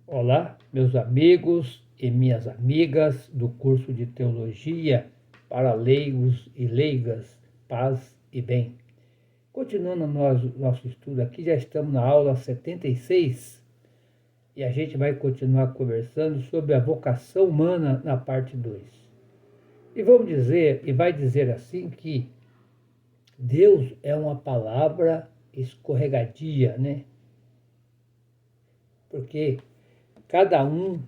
Olá, meus amigos e minhas amigas do curso de Teologia para leigos e leigas, paz e bem. Continuando nosso estudo aqui, já estamos na aula 76 e a gente vai continuar conversando sobre a vocação humana na parte 2. E vai dizer assim que Deus é uma palavra escorregadia, né? Porque cada uma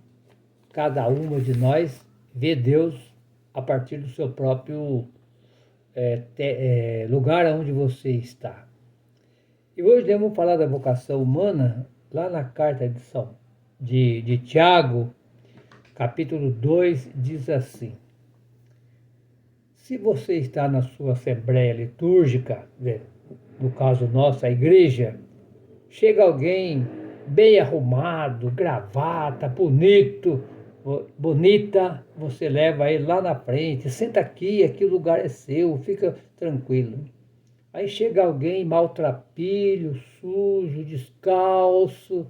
de nós vê Deus a partir do seu próprio lugar onde você está. E hoje vamos falar da vocação humana lá na carta de Tiago, capítulo 2, diz assim: se você está na sua assembleia litúrgica, no caso nossa, a igreja, chega alguém bem arrumado, gravata, bonita, você leva ele lá na frente, senta aqui o lugar é seu, fica tranquilo. Aí chega alguém maltrapilho, sujo, descalço,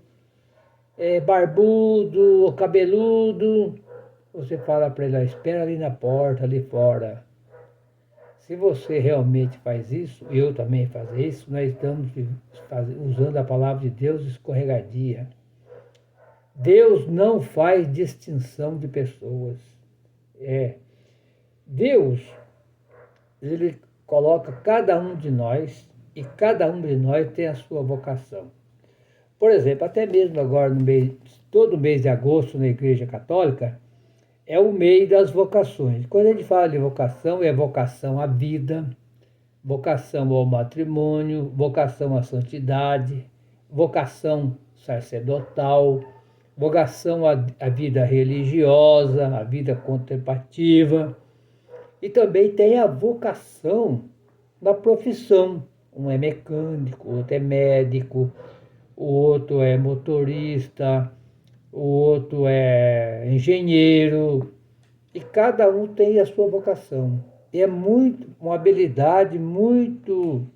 barbudo, cabeludo, você fala para ele, espera ali na porta, ali fora. Se você realmente faz isso, eu também faço isso, nós estamos usando a palavra de Deus escorregadia. Deus não faz distinção de pessoas. Deus, ele coloca cada um de nós e cada um de nós tem a sua vocação. Por exemplo, até mesmo agora, todo mês de agosto na Igreja Católica, é o mês das vocações. Quando a gente fala de vocação, é vocação à vida, vocação ao matrimônio, vocação à santidade, vocação sacerdotal, vocação à vida religiosa, à vida contemplativa. E também tem a vocação na profissão. Um é mecânico, o outro é médico, o outro é motorista, o outro é engenheiro, e cada um tem a sua vocação. E é uma habilidade muito,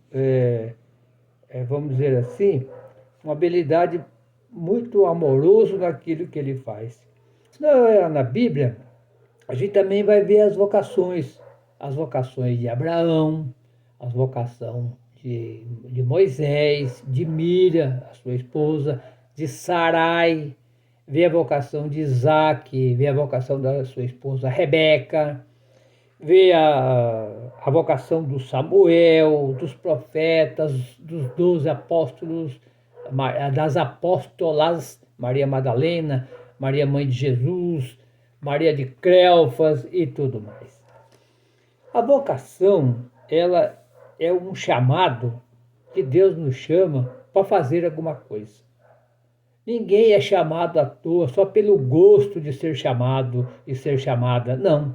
vamos dizer assim, uma habilidade muito amoroso naquilo que ele faz. Se não é na Bíblia, a gente também vai ver as vocações de Abraão, as vocações de Moisés, de Miriam, a sua esposa, de Sarai, vê a vocação de Isaac, vê a vocação da sua esposa Rebeca, vê a vocação do Samuel, dos profetas, dos 12 apóstolos, das apóstolas, Maria Madalena, Maria Mãe de Jesus, Maria de Cleofas e tudo mais. A vocação, ela é um chamado que Deus nos chama para fazer alguma coisa. Ninguém é chamado à toa só pelo gosto de ser chamado e ser chamada. Não.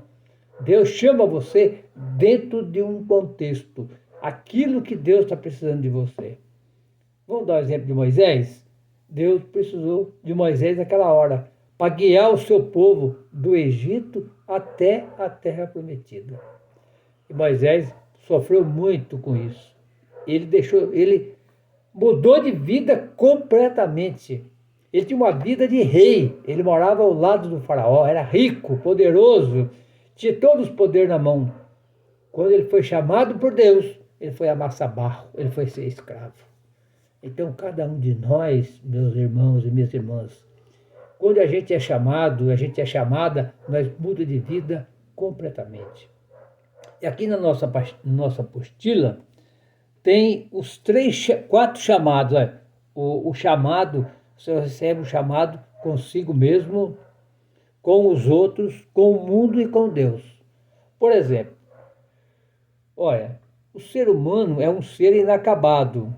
Deus chama você dentro de um contexto. Aquilo que Deus está precisando de você. Vamos dar o exemplo de Moisés? Deus precisou de Moisés naquela hora para guiar o seu povo do Egito até a Terra Prometida. E Moisés sofreu muito com isso. Ele mudou de vida completamente. Ele tinha uma vida de rei, ele morava ao lado do faraó, era rico, poderoso, tinha todos os poderes na mão. Quando ele foi chamado por Deus, ele foi amassar barro, ele foi ser escravo. Então, cada um de nós, meus irmãos e minhas irmãs, quando a gente é chamado, a gente é chamada, nós muda de vida completamente. E aqui na nossa apostila, tem os 4 chamados. Olha, o chamado, você recebe o chamado consigo mesmo, com os outros, com o mundo e com Deus. Por exemplo, olha, o ser humano é um ser inacabado.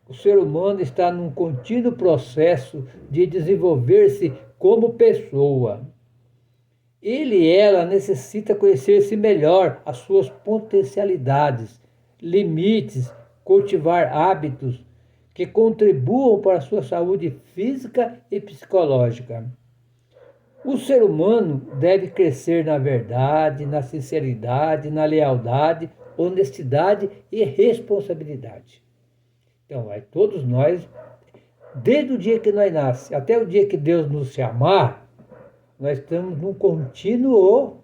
O ser humano está num contínuo processo de desenvolver-se como pessoa. Ele e ela necessita conhecer-se melhor, as suas potencialidades, limites, cultivar hábitos que contribuam para a sua saúde física e psicológica. O ser humano deve crescer na verdade, na sinceridade, na lealdade, honestidade e responsabilidade. Então, todos nós Desde o dia que nós nascemos até o dia que Deus nos chamar, nós estamos num contínuo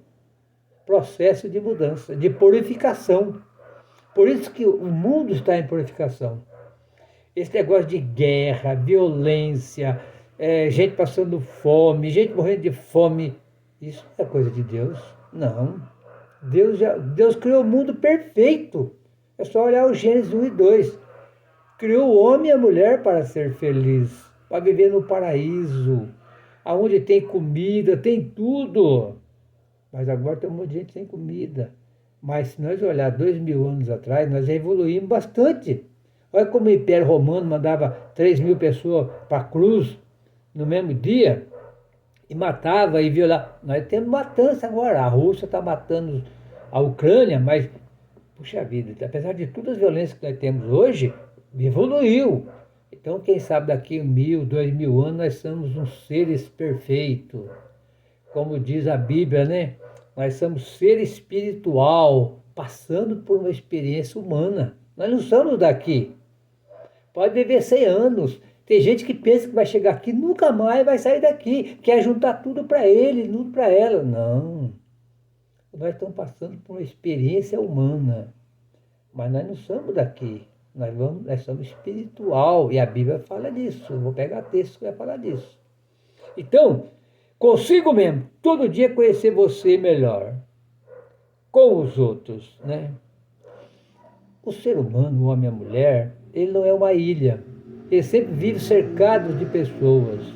processo de mudança, de purificação. Por isso que o mundo está em purificação. Esse negócio de guerra, violência, gente passando fome, gente morrendo de fome, isso não é coisa de Deus. Não. Deus criou o mundo perfeito. É só olhar o Gênesis 1 e 2. Criou o homem e a mulher para ser feliz, para viver no paraíso, aonde tem comida, tem tudo. Mas agora tem um monte de gente sem comida. Mas se nós olhar 2000 anos atrás, nós já evoluímos bastante. Olha como o Império Romano mandava 3.000 pessoas para a cruz no mesmo dia e matava e violava. Nós temos matança agora. A Rússia está matando a Ucrânia, mas, puxa vida, apesar de todas as violências que nós temos hoje, evoluiu. Então, quem sabe daqui 1.000, 2.000 anos, nós somos uns seres perfeitos. Como diz a Bíblia, né? Nós somos ser espiritual, passando por uma experiência humana. Nós não somos daqui. Pode viver 100 anos. Tem gente que pensa que vai chegar aqui e nunca mais vai sair daqui. Quer juntar tudo para ele, tudo para ela. Não. Nós estamos passando por uma experiência humana. Mas nós não somos daqui. Nós somos espiritual. E a Bíblia fala disso. Eu vou pegar texto que vai falar disso. Então, consigo mesmo, todo dia conhecer você melhor. Com os outros, né? O ser humano, o homem e a mulher, ele não é uma ilha. Ele sempre vive cercado de pessoas.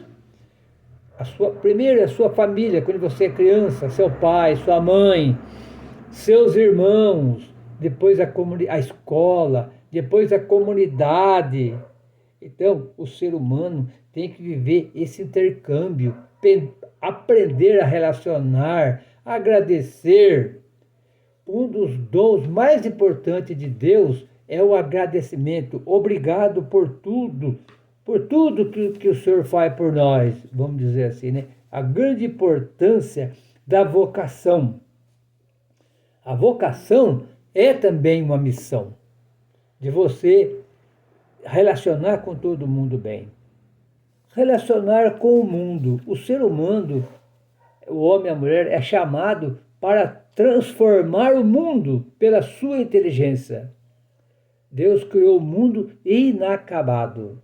Primeiro, a sua família, quando você é criança, seu pai, sua mãe, seus irmãos, depois a escola, depois a comunidade. Então, o ser humano tem que viver esse intercâmbio, aprender a relacionar, agradecer. Um dos dons mais importantes de Deus é o agradecimento. Obrigado por tudo que o Senhor faz por nós, vamos dizer assim, né? A grande importância da vocação. A vocação é também uma missão, de você relacionar com todo mundo bem. Relacionar com o mundo. O ser humano, o homem e a mulher, é chamado para transformar o mundo pela sua inteligência. Deus criou o mundo inacabado,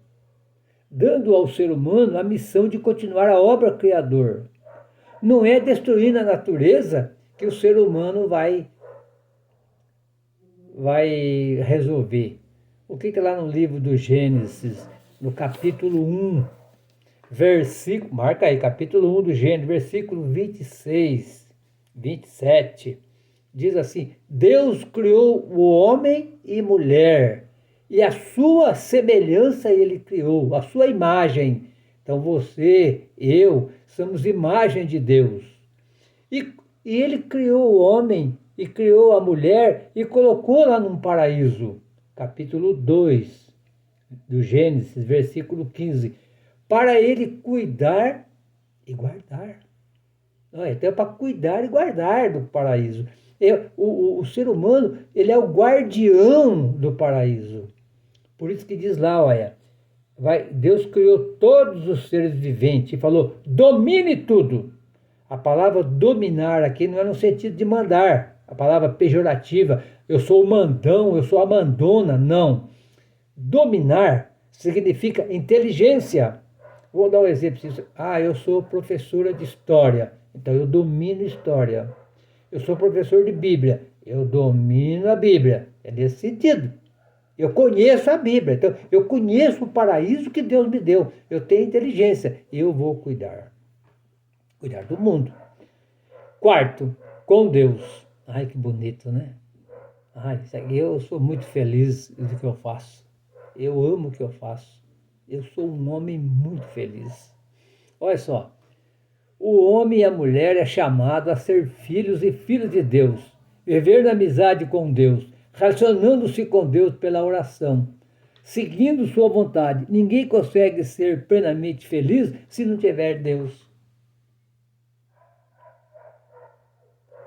dando ao ser humano a missão de continuar a obra criador. Não é destruindo a natureza que o ser humano vai resolver. O que lá no livro do Gênesis, no capítulo 1, marca aí, capítulo 1 do Gênesis, versículo 26, 27, diz assim: Deus criou o homem e mulher, e a sua semelhança ele criou, a sua imagem. Então você, eu, somos imagem de Deus. E ele criou o homem e criou a mulher e colocou lá num paraíso. Capítulo 2 do Gênesis, versículo 15. Para ele cuidar e guardar. Então é para cuidar e guardar do paraíso. O ser humano, ele é o guardião do paraíso. Por isso que diz lá, olha, Deus criou todos os seres viventes e falou, domine tudo. A palavra dominar aqui não é no sentido de mandar, a palavra pejorativa, eu sou o mandão, eu sou a mandona, não. Dominar significa inteligência. Vou dar um exemplo. Eu sou professora de história, então eu domino história. Eu sou professor de Bíblia, eu domino a Bíblia. É nesse sentido. Eu conheço a Bíblia, então eu conheço o paraíso que Deus me deu. Eu tenho inteligência, eu vou cuidar do mundo. Quarto, com Deus. Ai, que bonito, né? Eu sou muito feliz do que eu faço. Eu amo o que eu faço. Eu sou um homem muito feliz. Olha só, o homem e a mulher é chamado a ser filhos e filhas de Deus, viver na amizade com Deus, relacionando-se com Deus pela oração, seguindo sua vontade. Ninguém consegue ser plenamente feliz se não tiver Deus.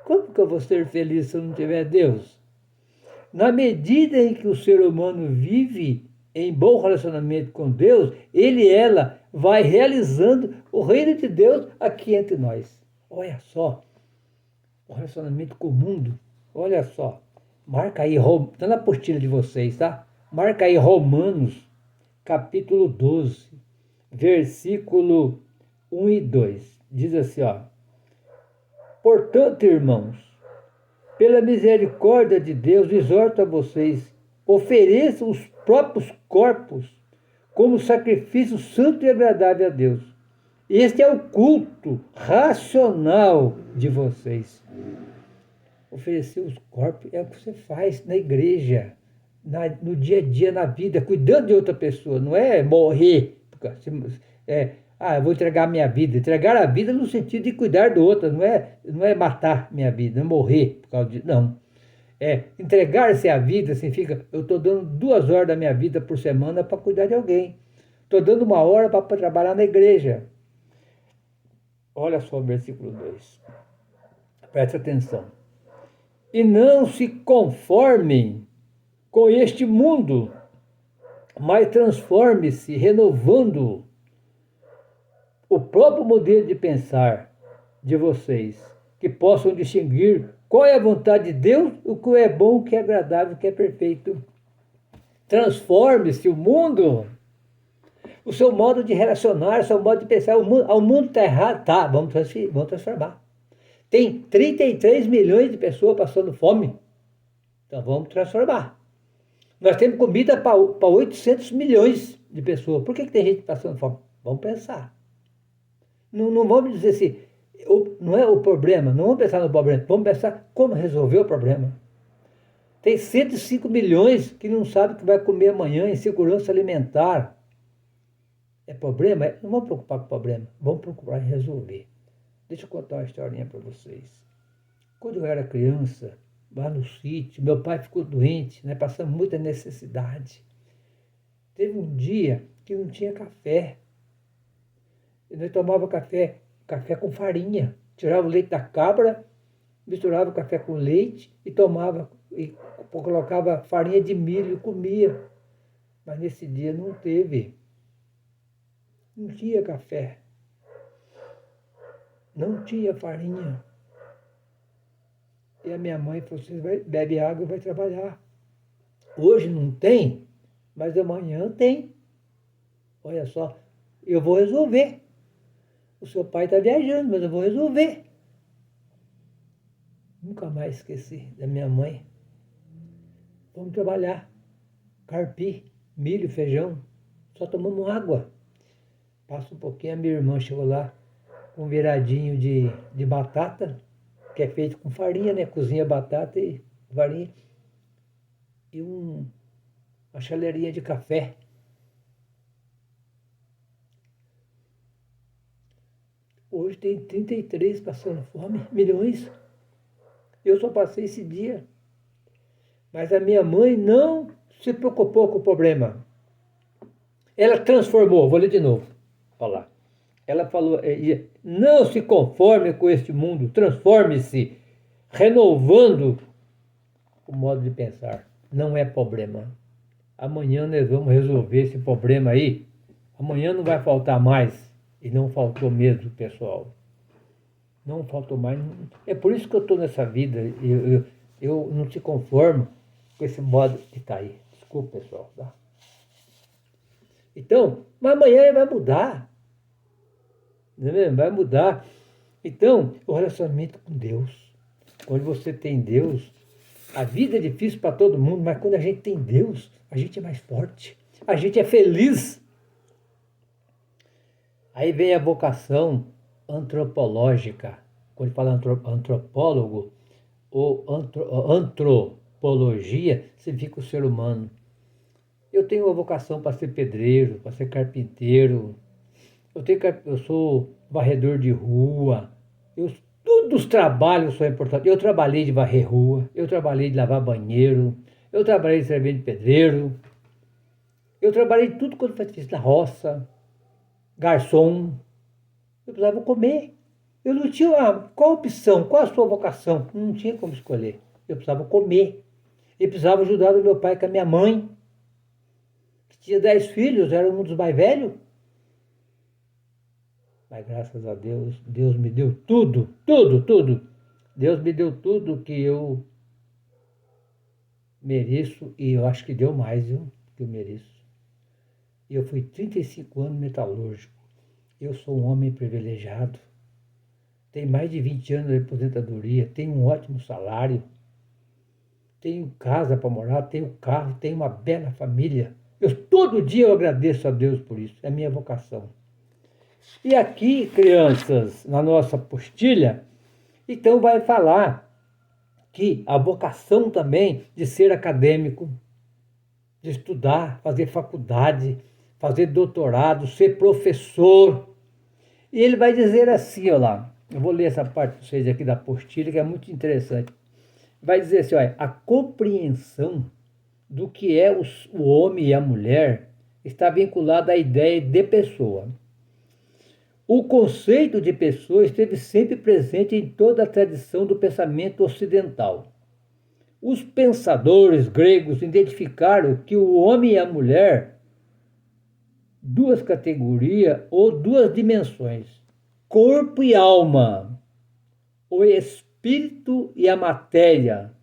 Como que eu vou ser feliz se eu não tiver Deus? Na medida em que o ser humano vive em bom relacionamento com Deus, ele e ela vai realizando o reino de Deus aqui entre nós. Olha só, o relacionamento com o mundo, olha só. Marca aí, está na apostila de vocês, tá? Marca aí Romanos, capítulo 12, versículo 1 e 2. Diz assim, ó. Portanto, irmãos, pela misericórdia de Deus, exorto a vocês, ofereçam os próprios corpos como sacrifício santo e agradável a Deus. Este é o culto racional de vocês. Oferecer os corpos é o que você faz na igreja, no dia a dia, na vida, cuidando de outra pessoa. Não é morrer. Eu vou entregar minha vida. Entregar a vida no sentido de cuidar do outro. Não é matar minha vida, não é morrer por causa disso. Não. Entregar-se à vida significa, eu estou dando 2 horas da minha vida por semana para cuidar de alguém. Estou dando 1 hora para trabalhar na igreja. Olha só o versículo 2. Presta atenção. E não se conformem com este mundo, mas transforme-se, renovando o próprio modelo de pensar de vocês, que possam distinguir qual é a vontade de Deus, o que é bom, o que é agradável, o que é perfeito. Transforme-se o mundo, o seu modo de relacionar, o seu modo de pensar. O mundo está errado, tá, vamos transformar. Tem 33 milhões de pessoas passando fome, então vamos transformar. Nós temos comida para 800 milhões de pessoas. Por que tem gente passando fome? Vamos pensar. Não vamos dizer assim, não é o problema, não vamos pensar no problema, vamos pensar como resolver o problema. Tem 105 milhões que não sabem o que vai comer amanhã, insegurança alimentar. É problema? Não vamos preocupar com o problema, vamos procurar resolver. Deixa eu contar uma historinha para vocês. Quando eu era criança, lá no sítio, meu pai ficou doente, né, passando muita necessidade. Teve um dia que não tinha café. E nós tomava café com farinha. Tirava o leite da cabra, misturava o café com leite e tomava, e colocava farinha de milho e comia. Mas nesse dia não teve. Não tinha café. Não tinha farinha. E a minha mãe falou, você bebe água e vai trabalhar. Hoje não tem, mas amanhã tem. Olha só, eu vou resolver. O seu pai está viajando, mas eu vou resolver. Nunca mais esqueci da minha mãe. Vamos trabalhar. Carpi, milho, feijão. Só tomamos água. Passa um pouquinho, a minha irmã chegou lá com um viradinho de batata, que é feito com farinha, né? Cozinha batata e farinha. E uma chaleirinha de café. Hoje tem 33 passando fome, milhões. Eu só passei esse dia. Mas a minha mãe não se preocupou com o problema. Ela transformou, vou ler de novo. Olha lá. Ela falou, não se conforme com este mundo, transforme-se, renovando o modo de pensar. Não é problema. Amanhã nós vamos resolver esse problema aí. Amanhã não vai faltar mais. E não faltou mesmo, pessoal. Não faltou mais. É por isso que eu estou nessa vida. Eu não se conformo com esse modo que está aí. Desculpa, pessoal. Tá? Então, mas amanhã ele vai mudar. Não é mesmo? Vai mudar. Então, o relacionamento com Deus. Quando você tem Deus, a vida é difícil para todo mundo, mas quando a gente tem Deus, a gente é mais forte. A gente é feliz. Aí vem a vocação antropológica. Quando fala antropólogo ou antropologia, significa o ser humano. Eu tenho uma vocação para ser pedreiro, para ser carpinteiro. Eu sou varredor de rua. Todos os trabalhos são importantes. Eu trabalhei de varrer rua, eu trabalhei de lavar banheiro, eu trabalhei de servente de pedreiro. Eu trabalhei tudo quando fiz na roça. Garçom, eu precisava comer. Eu não tinha qual a opção, qual a sua vocação? Não tinha como escolher. Eu precisava comer. Eu precisava ajudar o meu pai com a minha mãe, que Tinha 10 filhos, era um dos mais velhos. Mas graças a Deus, Deus me deu tudo, tudo, tudo. Deus me deu tudo que eu mereço e eu acho que deu mais, viu, que eu mereço. Eu fui 35 anos metalúrgico. Eu sou um homem privilegiado. Tenho mais de 20 anos de aposentadoria, tenho um ótimo salário, tenho casa para morar, tenho carro, tenho uma bela família. Todo dia eu agradeço a Deus por isso, é a minha vocação. E aqui, crianças, na nossa apostila, então vai falar que a vocação também de ser acadêmico, de estudar, fazer faculdade, fazer doutorado, ser professor. E ele vai dizer assim, olha lá, eu vou ler essa parte para vocês aqui da apostila, que é muito interessante. Vai dizer assim, olha, a compreensão do que é o homem e a mulher está vinculada à ideia de pessoa. O conceito de pessoa esteve sempre presente em toda a tradição do pensamento ocidental. Os pensadores gregos identificaram que o homem e a mulher, duas categorias ou duas dimensões, corpo e alma, o espírito e a matéria.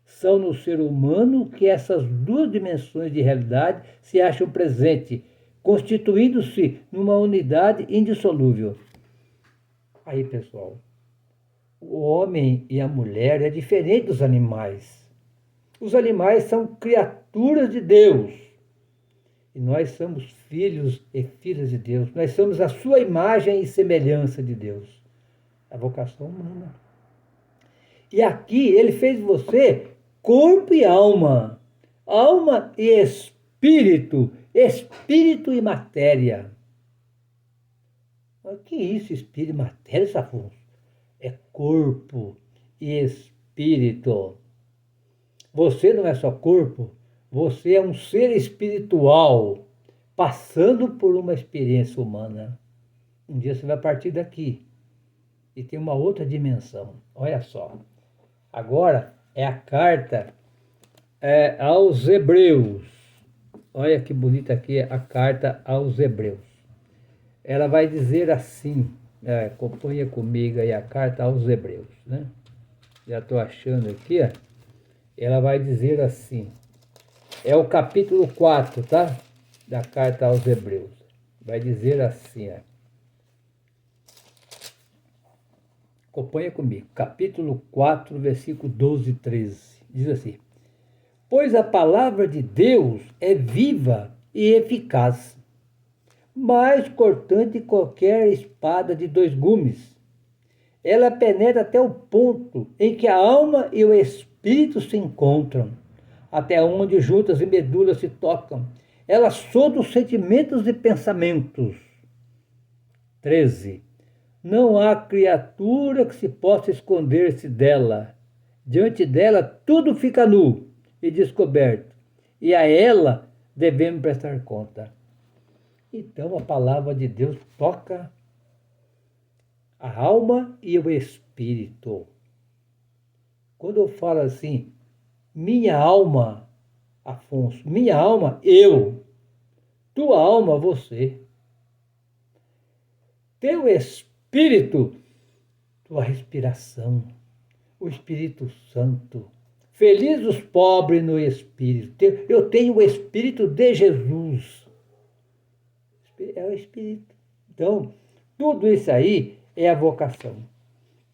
São no ser humano que essas duas dimensões de realidade se acham presentes, constituindo-se numa unidade indissolúvel. Aí, pessoal, o homem e a mulher é diferente dos animais. Os animais são criaturas de Deus. E nós somos filhos e filhas de Deus. Nós somos a sua imagem e semelhança de Deus. A vocação humana. E aqui ele fez você corpo e alma. Alma e espírito. Espírito e matéria. Mas que isso, espírito e matéria, Afonso? É corpo e espírito. Você não é só corpo, você é um ser espiritual, passando por uma experiência humana. Um dia você vai partir daqui e tem uma outra dimensão. Olha só. Agora é a carta aos Hebreus. Olha que bonita aqui a carta aos Hebreus. Ela vai dizer assim, acompanha comigo aí a carta aos Hebreus, né? Já estou achando aqui, ó. Ela vai dizer assim, é o capítulo 4, tá? Da carta aos Hebreus. Vai dizer assim, ó. Acompanha comigo, capítulo 4, versículo 12 e 13. Diz assim, pois a palavra de Deus é viva e eficaz, mais cortante que qualquer espada de 2 gumes. Ela penetra até o ponto em que a alma e o espírito se encontram, até onde juntas e medulas se tocam. Ela sonda os sentimentos e pensamentos. 13. Não há criatura que se possa esconder-se dela. Diante dela tudo fica nu e descoberto, e a ela devemos prestar conta. Então a palavra de Deus toca a alma e o espírito. Quando eu falo assim, minha alma, Afonso, minha alma, eu, tua alma, você, teu espírito, tua respiração, o Espírito Santo. Feliz os pobres no espírito. Eu tenho o espírito de Jesus. É o espírito. Então, tudo isso aí é a vocação.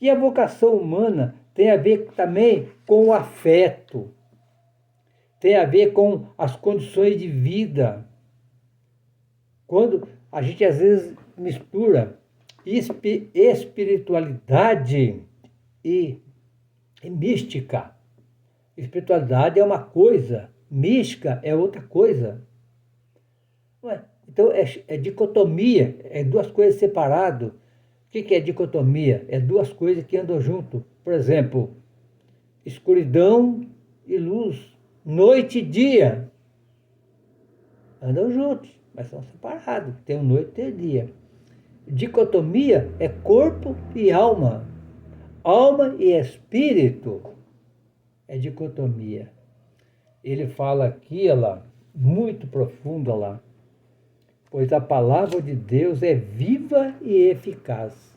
E a vocação humana tem a ver também com o afeto, tem a ver com as condições de vida. Quando a gente às vezes mistura espiritualidade e mística. Espiritualidade é uma coisa, mística é outra coisa. Então é dicotomia, é duas coisas separadas. O que é dicotomia? É duas coisas que andam junto. Por exemplo, escuridão e luz, noite e dia. Andam juntos, mas são separados. Tem noite e tem dia. Dicotomia é corpo e alma. Alma e espírito é dicotomia. Ele fala aqui, olha lá, muito profunda lá. Pois a palavra de Deus é viva e eficaz.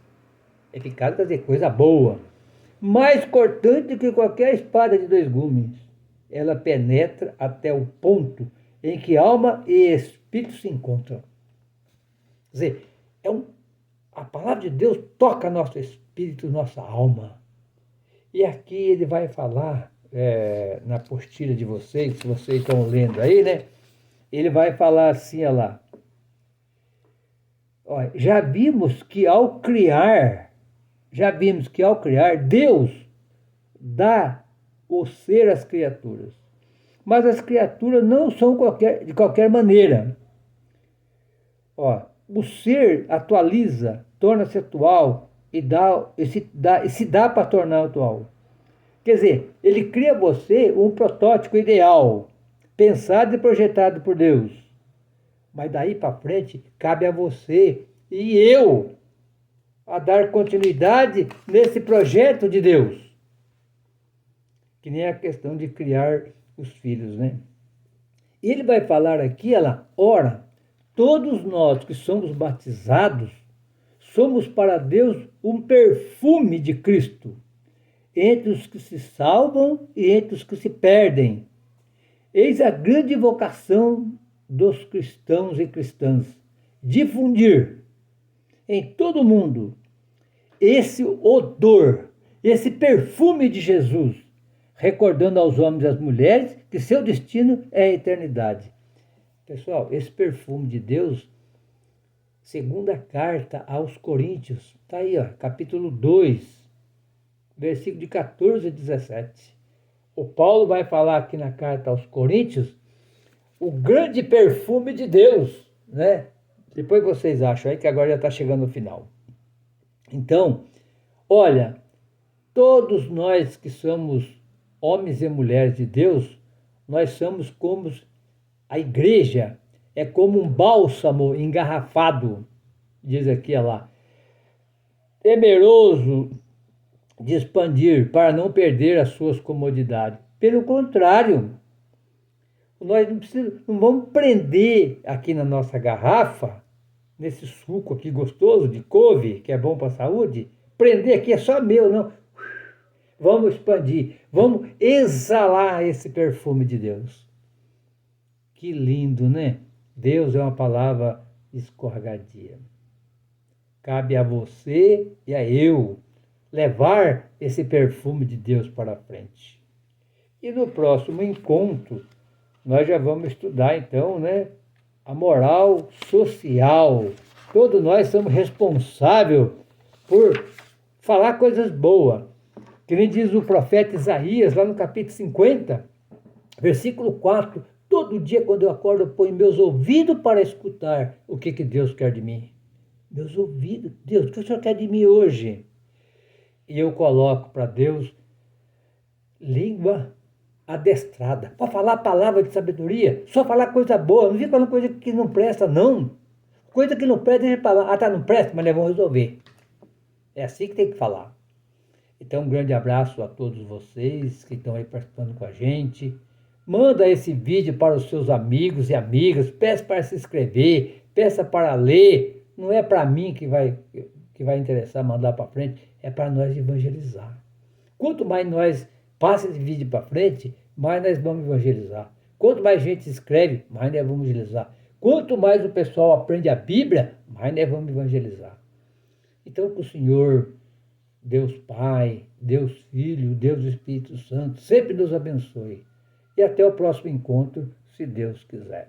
Eficaz quer dizer coisa boa. Mais cortante que qualquer espada de dois gumes. Ela penetra até o ponto em que alma e espírito se encontram. Quer dizer, a palavra de Deus toca nosso espírito, nossa alma. E aqui ele vai falar, na apostila de vocês, se vocês estão lendo aí, né? Ele vai falar assim, olha lá. Olha, já vimos que ao criar, Deus dá o ser às criaturas. Mas as criaturas não são de qualquer maneira. Ó, o ser atualiza, torna-se atual e se dá para tornar atual. Quer dizer, ele cria você um protótipo ideal, pensado e projetado por Deus. Mas daí para frente, cabe a você e eu a dar continuidade nesse projeto de Deus. Que nem a questão de criar os filhos, né? E ele vai falar aqui, ora, todos nós que somos batizados, somos para Deus um perfume de Cristo, entre os que se salvam e entre os que se perdem. Eis a grande vocação dos cristãos e cristãs, difundir em todo o mundo esse odor, esse perfume de Jesus, recordando aos homens e às mulheres que seu destino é a eternidade. Pessoal, esse perfume de Deus, segunda carta aos Coríntios, está aí, ó, capítulo 2, versículo de 14 a 17. O Paulo vai falar aqui na carta aos Coríntios o grande perfume de Deus, né? Depois vocês acham aí que agora já está chegando no final. Então, olha, todos nós que somos homens e mulheres de Deus, nós somos como a igreja, é como um bálsamo engarrafado, diz aqui, olha lá, temeroso de expandir para não perder as suas comodidades. Pelo contrário, nós não vamos prender aqui na nossa garrafa, nesse suco aqui gostoso de couve, que é bom para a saúde, prender aqui é só meu, não. Vamos expandir, vamos exalar esse perfume de Deus. Que lindo, né? Deus é uma palavra escorregadia. Cabe a você e a eu levar esse perfume de Deus para frente. E no próximo encontro, nós já vamos estudar, então, né, a moral social. Todos nós somos responsáveis por falar coisas boas. Que nem diz o profeta Isaías, lá no capítulo 50, versículo 4. Todo dia, quando eu acordo, eu ponho meus ouvidos para escutar o que Deus quer de mim. Meus ouvidos. Deus, o que o Senhor quer de mim hoje? E eu coloco para Deus língua adestrada, para falar palavra de sabedoria, só falar coisa boa, não fica falando coisa que não presta, não. Coisa que não presta, deixa pra lá. Ah, tá, não presta, mas nós vamos resolver. É assim que tem que falar. Então, um grande abraço a todos vocês que estão aí participando com a gente. Manda esse vídeo para os seus amigos e amigas, peça para se inscrever, peça para ler. Não é para mim que vai interessar mandar para frente, é para nós evangelizar. Quanto mais nós passa esse vídeo para frente, mais nós vamos evangelizar. Quanto mais gente escreve, mais nós vamos evangelizar. Quanto mais o pessoal aprende a Bíblia, mais nós vamos evangelizar. Então, que o Senhor, Deus Pai, Deus Filho, Deus Espírito Santo, sempre nos abençoe. E até o próximo encontro, se Deus quiser.